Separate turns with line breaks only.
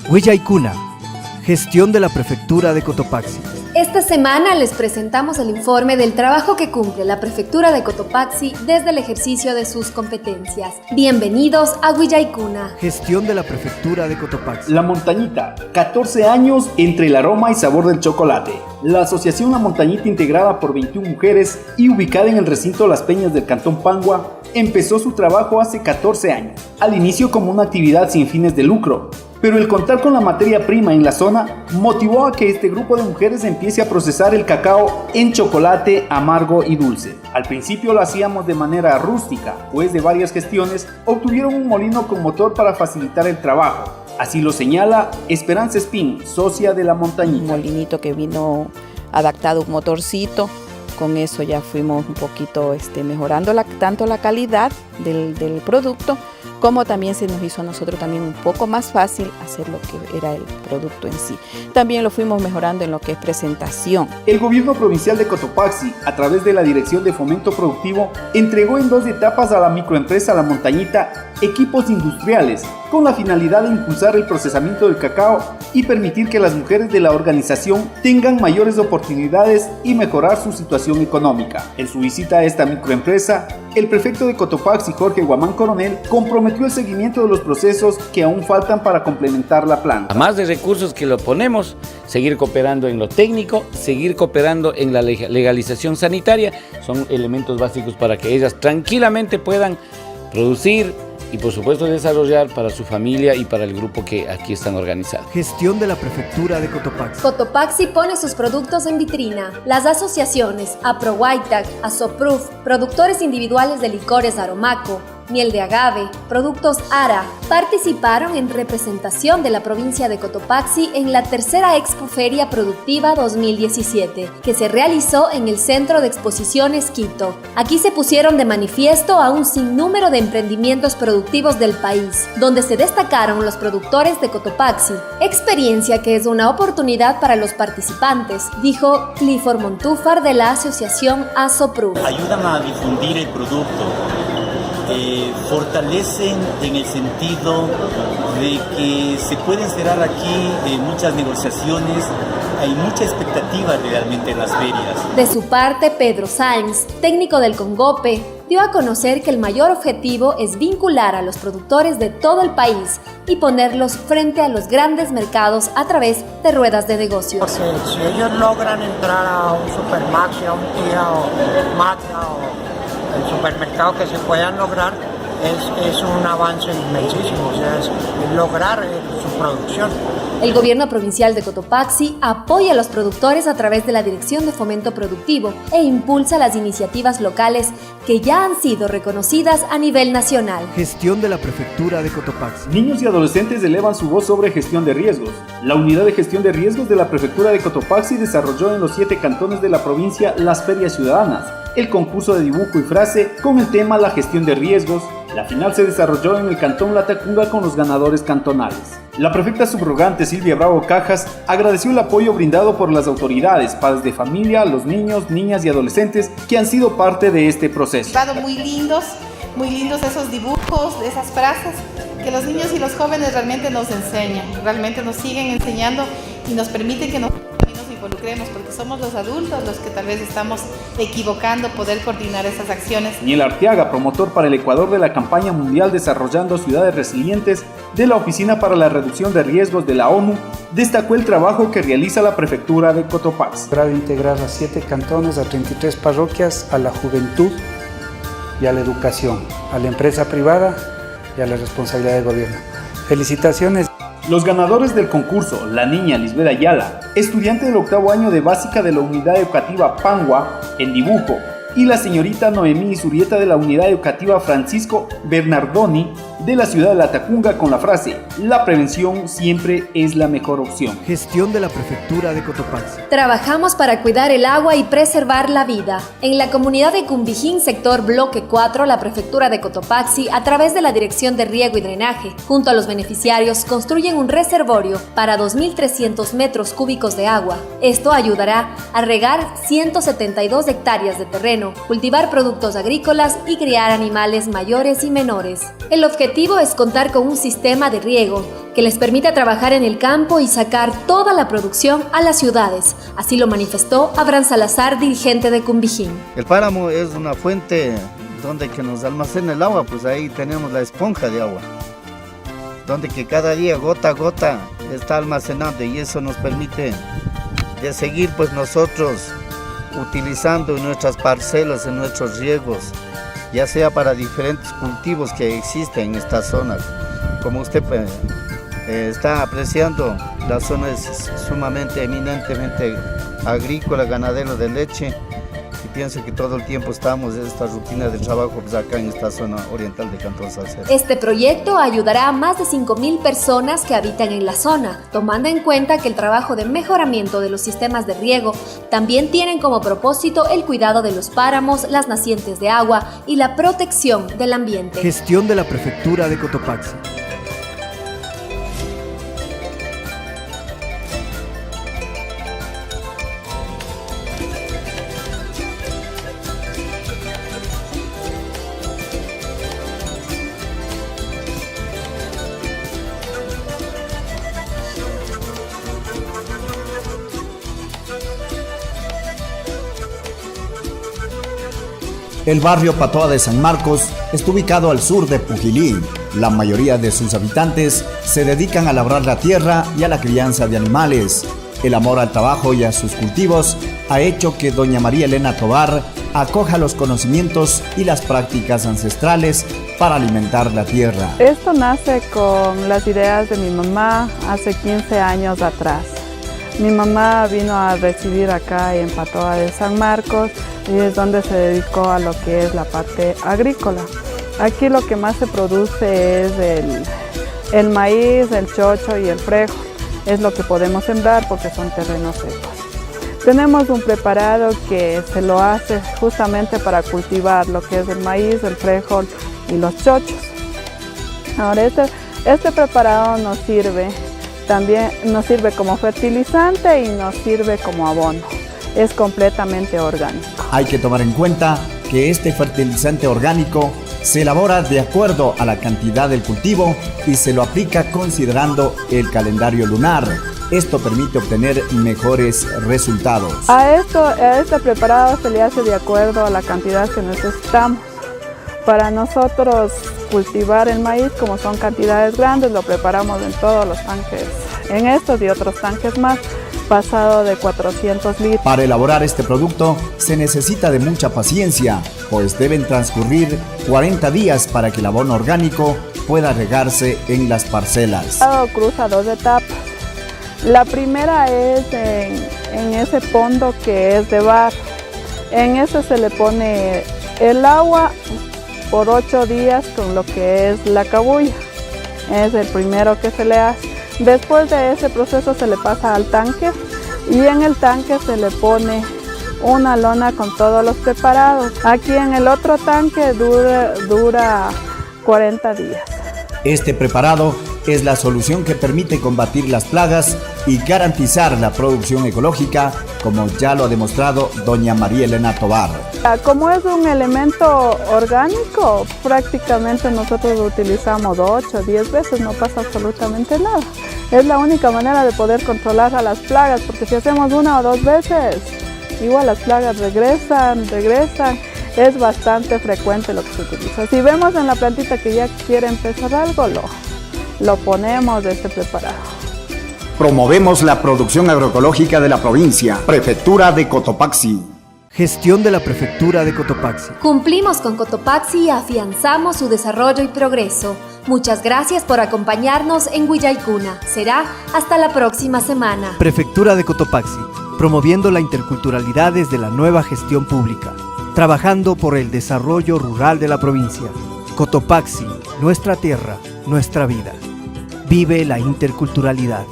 Huillaicuna, gestión de la Prefectura de Cotopaxi.
Esta semana les presentamos el informe del trabajo que cumple la Prefectura de Cotopaxi desde el ejercicio de sus competencias. Bienvenidos a Huillaicuna.
Gestión de la Prefectura de Cotopaxi.
La Montañita, 14 años entre el aroma y sabor del chocolate. La asociación La Montañita, integrada por 21 mujeres y ubicada en el recinto Las Peñas del Cantón Pangua, empezó su trabajo hace 14 años, al inicio como una actividad sin fines de lucro. Pero el contar con la materia prima en la zona motivó a que este grupo de mujeres empiece a procesar el cacao en chocolate amargo y dulce. Al principio lo hacíamos de manera rústica, pues de varias gestiones obtuvieron un molino con motor para facilitar el trabajo. Así lo señala Esperanza Espín, socia de La Montañita.
Un molinito que vino adaptado, un motorcito. Con eso ya fuimos un poquito mejorando tanto la calidad del producto, como también se nos hizo a nosotros también un poco más fácil hacer lo que era el producto en sí. También lo fuimos mejorando en lo que es presentación.
El gobierno provincial de Cotopaxi, a través de la Dirección de Fomento Productivo, entregó en 2 etapas a la microempresa La Montañita equipos industriales, con la finalidad de impulsar el procesamiento del cacao y permitir que las mujeres de la organización tengan mayores oportunidades y mejorar su situación económica. En su visita a esta microempresa, el prefecto de Cotopaxi, Jorge Guamán Coronel, comprometió el seguimiento de los procesos que aún faltan para complementar la planta.
A más de recursos que lo ponemos, seguir cooperando en lo técnico, seguir cooperando en la legalización sanitaria, son elementos básicos para que ellas tranquilamente puedan producir y por supuesto desarrollar para su familia y para el grupo que aquí están organizados.
Gestión de la Prefectura de Cotopaxi.
Cotopaxi pone sus productos en vitrina. Las asociaciones APROWAITAC, ASOPRUF, productores individuales de licores Aromaco, Miel de Agave, Productos ARA, participaron en representación de la provincia de Cotopaxi en la tercera Expoferia Productiva 2017, que se realizó en el Centro de Exposiciones Quito. Aquí se pusieron de manifiesto a un sinnúmero de emprendimientos productivos del país, donde se destacaron los productores de Cotopaxi, experiencia que es una oportunidad para los participantes, dijo Clifford Montúfar de la asociación ASOPRUF.
Ayudan a difundir el producto. Fortalecen en el sentido de que se pueden cerrar aquí muchas negociaciones, hay mucha expectativa realmente en las ferias.
De su parte, Pedro Sáenz, técnico del Congope, dio a conocer que el mayor objetivo es vincular a los productores de todo el país y ponerlos frente a los grandes mercados a través de ruedas de negocio.
Porque si ellos logran entrar a un Supermaxi, a un Tía o Magna o el supermercado que se puedan lograr, es un avance inmensísimo, o sea, es lograr su producción.
El gobierno provincial de Cotopaxi apoya a los productores a través de la Dirección de Fomento Productivo e impulsa las iniciativas locales que ya han sido reconocidas a nivel nacional.
Gestión de la Prefectura de Cotopaxi.
Niños y adolescentes elevan su voz sobre gestión de riesgos. La unidad de gestión de riesgos de la Prefectura de Cotopaxi desarrolló en los 7 cantones de la provincia las ferias ciudadanas, el concurso de dibujo y frase con el tema La gestión de riesgos. La final se desarrolló en el Cantón Latacunga con los ganadores cantonales. La prefecta subrogante Silvia Bravo Cajas agradeció el apoyo brindado por las autoridades, padres de familia, los niños, niñas y adolescentes que han sido parte de este proceso.
Muy lindos esos dibujos, esas frases que los niños y los jóvenes realmente nos enseñan, realmente nos siguen enseñando y nos permiten que nos involucremos, porque somos los adultos los que tal vez estamos equivocando poder coordinar esas acciones.
Niel Arteaga, promotor para el Ecuador de la campaña mundial Desarrollando Ciudades Resilientes de la Oficina para la Reducción de Riesgos de la ONU, destacó el trabajo que realiza la Prefectura de Cotopaxi.
Logrado integrar a 7 cantones, a 33 parroquias, a la juventud y a la educación, a la empresa privada y a la responsabilidad del gobierno. Felicitaciones.
Los ganadores del concurso, la niña Lisbeth Ayala, estudiante del 8º año de básica de la Unidad Educativa Pangua en dibujo, y la señorita Noemí Zurieta de la Unidad Educativa Francisco Bernardoni de la ciudad de Latacunga con la frase: la prevención siempre es la mejor opción.
Gestión de la Prefectura de Cotopaxi.
Trabajamos para cuidar el agua y preservar la vida. En la comunidad de Cumbijín, sector Bloque 4, la Prefectura de Cotopaxi, a través de la Dirección de Riego y Drenaje, junto a los beneficiarios, construyen un reservorio para 2.300 metros cúbicos de agua. Esto ayudará a regar 172 hectáreas de terreno, cultivar productos agrícolas y criar animales mayores y menores. El objetivo objetivo es contar con un sistema de riego que les permita trabajar en el campo y sacar toda la producción a las ciudades. Así lo manifestó Abraham Salazar, dirigente de Cumbijín.
El páramo es una fuente donde que nos almacena el agua, pues ahí tenemos la esponja de agua, donde que cada día gota a gota está almacenando, y eso nos permite de seguir pues nosotros utilizando en nuestras parcelas, en nuestros riegos, ya sea para diferentes cultivos que existen en esta zona. Como usted está apreciando, la zona es sumamente, eminentemente agrícola, ganadero de leche, y pienso que todo el tiempo estamos en esta rutina de trabajo pues acá en esta zona oriental de Cantón Salcedo.
Este proyecto ayudará a más de 5.000 personas que habitan en la zona, tomando en cuenta que el trabajo de mejoramiento de los sistemas de riego también tienen como propósito el cuidado de los páramos, las nacientes de agua y la protección del ambiente.
Gestión de la Prefectura de Cotopaxi.
El barrio Patoa de San Marcos está ubicado al sur de Pujilí. La mayoría de sus habitantes se dedican a labrar la tierra y a la crianza de animales. El amor al trabajo y a sus cultivos ha hecho que doña María Elena Tovar acoja los conocimientos y las prácticas ancestrales para alimentar la tierra.
Esto nace con las ideas de mi mamá hace 15 años atrás. Mi mamá vino a residir acá en Patoa de San Marcos y es donde se dedicó a lo que es la parte agrícola. Aquí lo que más se produce es el maíz, el chocho y el frijol. Es lo que podemos sembrar porque son terrenos secos. Tenemos un preparado que se lo hace justamente para cultivar lo que es el maíz, el frijol y los chochos. Ahora este preparado nos sirve como fertilizante y nos sirve como abono. Es completamente orgánico.
Hay que tomar en cuenta que este fertilizante orgánico se elabora de acuerdo a la cantidad del cultivo y se lo aplica considerando el calendario lunar. Esto permite obtener mejores resultados.
A este preparado se le hace de acuerdo a la cantidad que necesitamos. Para nosotros cultivar el maíz, como son cantidades grandes, lo preparamos en todos los tanques, en estos y otros tanques más, pasado de 400 litros.
Para elaborar este producto se necesita de mucha paciencia, pues deben transcurrir 40 días para que el abono orgánico pueda regarse en las parcelas.
Cruza dos etapas. La primera es en ese fondo que es de barro. En ese se le pone el agua por 8 días con lo que es la cabuya. Es el primero que se le hace. Después de ese proceso se le pasa al tanque y en el tanque se le pone una lona con todos los preparados. Aquí en el otro tanque dura 40 días.
Este preparado es la solución que permite combatir las plagas y garantizar la producción ecológica, como ya lo ha demostrado doña María Elena Tovar.
Como es un elemento orgánico, prácticamente nosotros lo utilizamos 8 o 10 veces, no pasa absolutamente nada. Es la única manera de poder controlar a las plagas, porque si hacemos 1 o 2 veces, igual las plagas regresan. Es bastante frecuente lo que se utiliza. Si vemos en la plantita que ya quiere empezar algo, lo ponemos de este preparado.
Promovemos la producción agroecológica de la provincia. Prefectura de Cotopaxi.
Gestión de la Prefectura de Cotopaxi.
Cumplimos con Cotopaxi y afianzamos su desarrollo y progreso. Muchas gracias por acompañarnos en Huillaicuna. Será hasta la próxima semana.
Prefectura de Cotopaxi, promoviendo la interculturalidad desde la nueva gestión pública, trabajando por el desarrollo rural de la provincia. Cotopaxi, nuestra tierra, nuestra vida. Vive la interculturalidad.